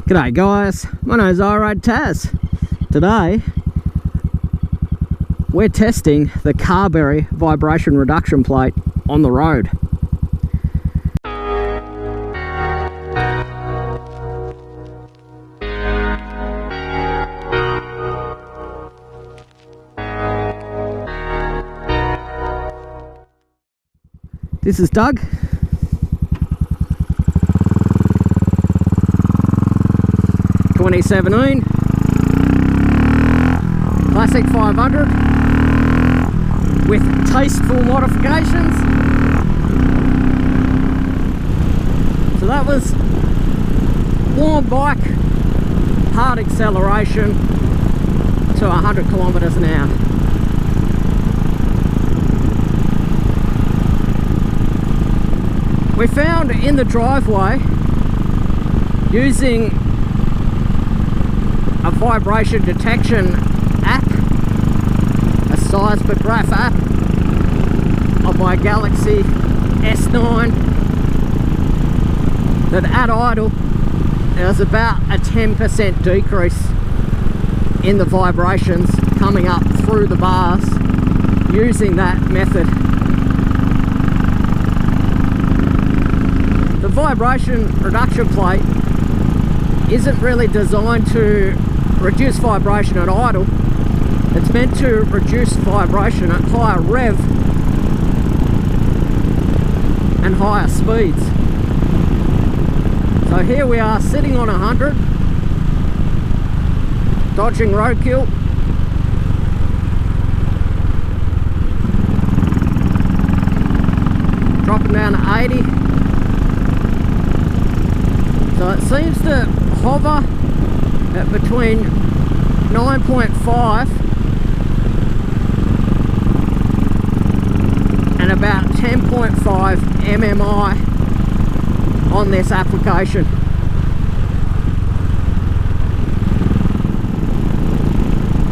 G'day guys, my name's REA Taz. Today we're testing the Carberry Vibration Reduction Plate on the road. This is Doug. '17 Classic 500 with tasteful modifications. So that was warm bike, hard acceleration to 100 kilometers an hour. We found in the driveway, using a vibration detection app, a seismograph app on my Galaxy S9, that at idle there was about a 10% decrease in the vibrations coming up through the bars using that method. The vibration reduction plate isn't really designed to reduce vibration at idle. It's meant to reduce vibration at higher rev and higher speeds. So here we are sitting on 100, dodging roadkill. Dropping down to 80. So it seems to hover at between 9.5 and about 10.5 MMI on this application.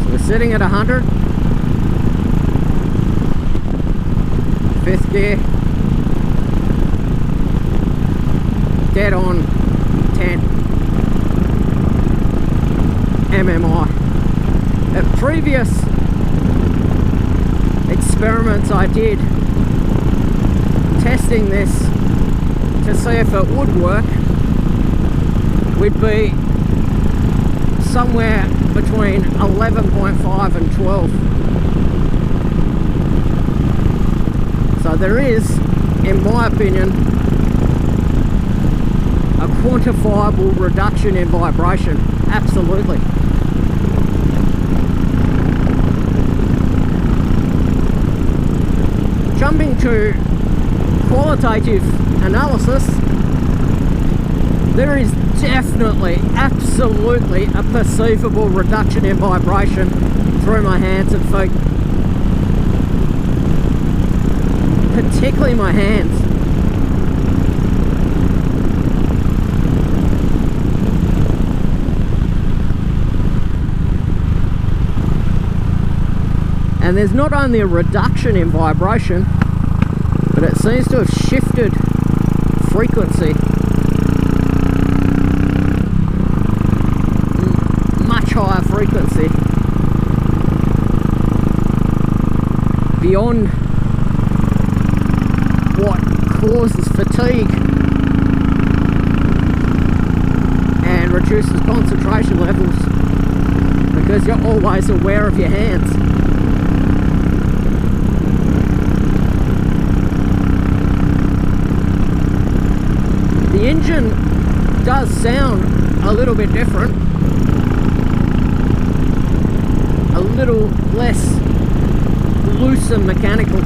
So we're sitting at 100, fifth gear, dead on 10 MMI. At previous experiments I did testing this to see if it would work, we'd be somewhere between 11.5 and 12. So there is, in my opinion, a quantifiable reduction in vibration. Absolutely. Jumping to qualitative analysis, there is definitely, absolutely a perceivable reduction in vibration through my hands and feet. Particularly my hands. And there's not only a reduction in vibration, but it seems to have shifted frequency. Much higher frequency. Beyond what causes fatigue and reduces concentration levels, because you're always aware of your hands. The engine does sound a little bit different, a little less loose and mechanical.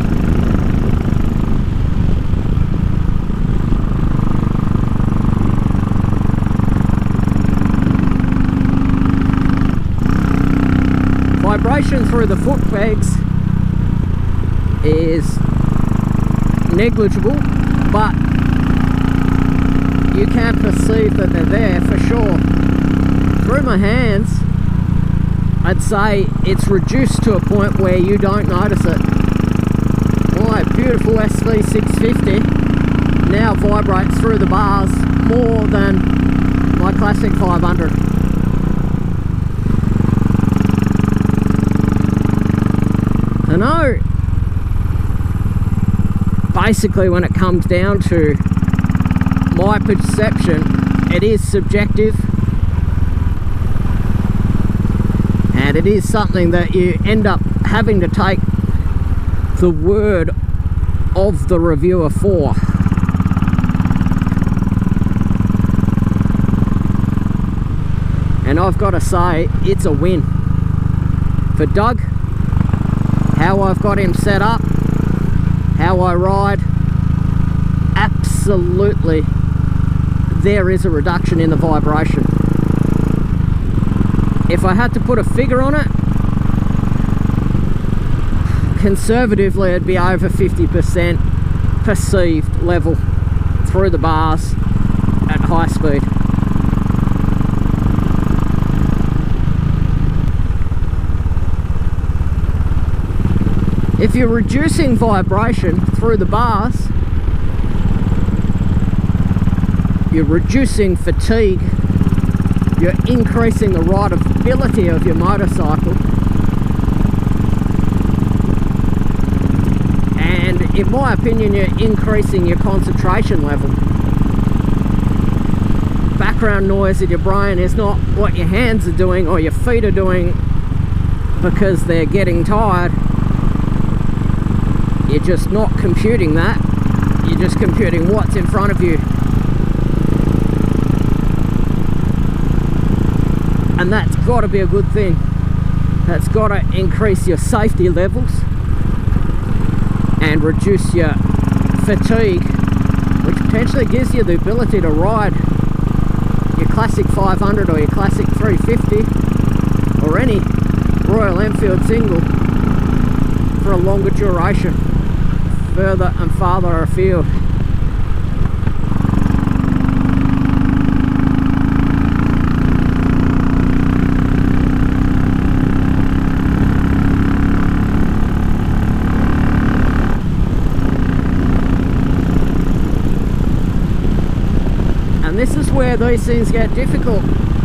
Vibration through the foot pegs is negligible, but you can perceive that they're there for sure. Through my hands, I'd say it's reduced to a point where you don't notice it. My beautiful SV650 now vibrates through the bars more than my Classic 500. I know, basically when it comes down to my perception, it is subjective, and it is something that you end up having to take the word of the reviewer for. And I've got to say, it's a win for Doug. How I've got him set up, how I ride, absolutely there is a reduction in the vibration. If I had to put a figure on it, conservatively it'd be over 50% perceived level through the bars at high speed. If you're reducing vibration through the bars, you're reducing fatigue, you're increasing the rideability of your motorcycle, and in my opinion you're increasing your concentration level. Background noise in your brain is not what your hands are doing or your feet are doing because they're getting tired. You're just not computing that, you're just computing what's in front of you. And that's got to be a good thing. That's got to increase your safety levels and reduce your fatigue, which potentially gives you the ability to ride your Classic 500 or your Classic 350 or any Royal Enfield single for a longer duration, further and farther afield. And this is where these things get difficult.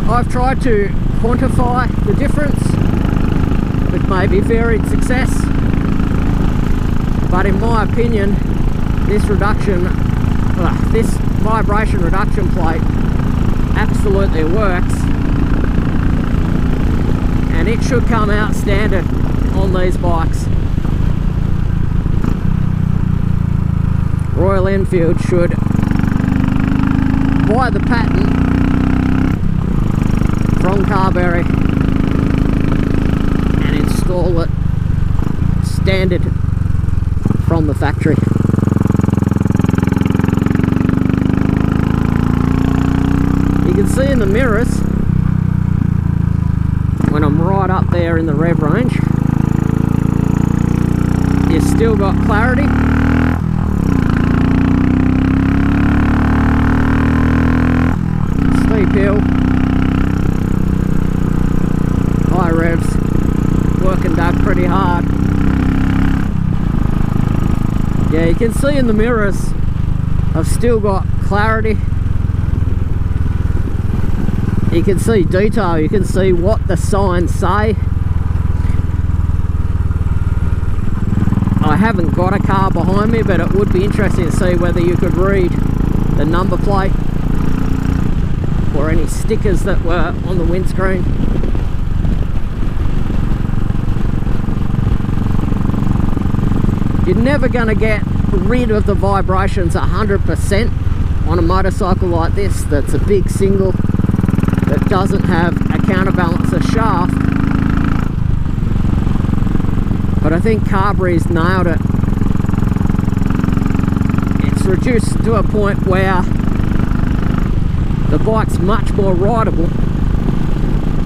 I've tried to quantify the difference with maybe varied success, but in my opinion this vibration reduction plate absolutely works, and it should come out standard on these bikes. Royal Enfield should buy the patent from Carberry and install it standard from the factory. You can see in the mirrors when I'm right up there in the rev range, you've still got clarity. Steep hill, high revs, working Doug pretty hard. Yeah, you can see in the mirrors I've still got clarity. You can see detail, you can see what the signs say. I haven't got a car behind me, but it would be interesting to see whether you could read the number plate or any stickers that were on the windscreen. You're never going to get rid of the vibrations 100% on a motorcycle like this that's a big single that doesn't have a counterbalancer shaft, but I think Carberry's nailed it. It's reduced to a point where the bike's much more rideable,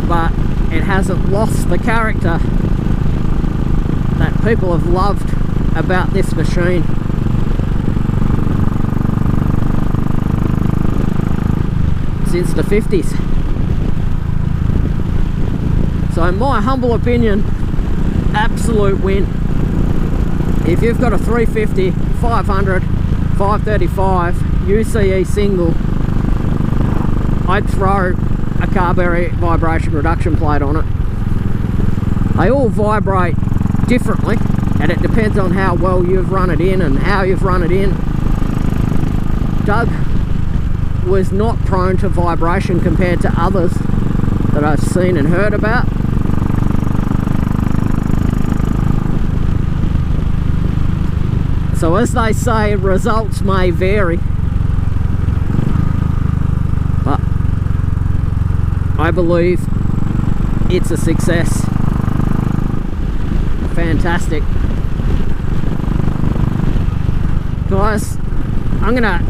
but it hasn't lost the character that people have loved about this machine. Since the 50s. So in my humble opinion, absolute win. If you've got a 350, 500, 535 UCE single I'd throw a Carberry Vibration Reduction Plate on it. They all vibrate differently, and it depends on how well you've run it in and how you've run it in. Doug was not prone to vibration compared to others that I've seen and heard about. So as they say, results may vary, but I believe it's a success. Fantastic. Guys, I'm gonna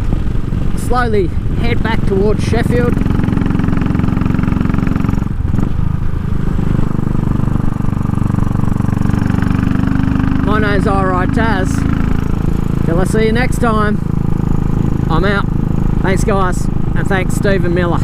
slowly head back towards Sheffield. My name's REA Taz. Till I see you next time, I'm out. Thanks guys, and thanks Stephen Miller.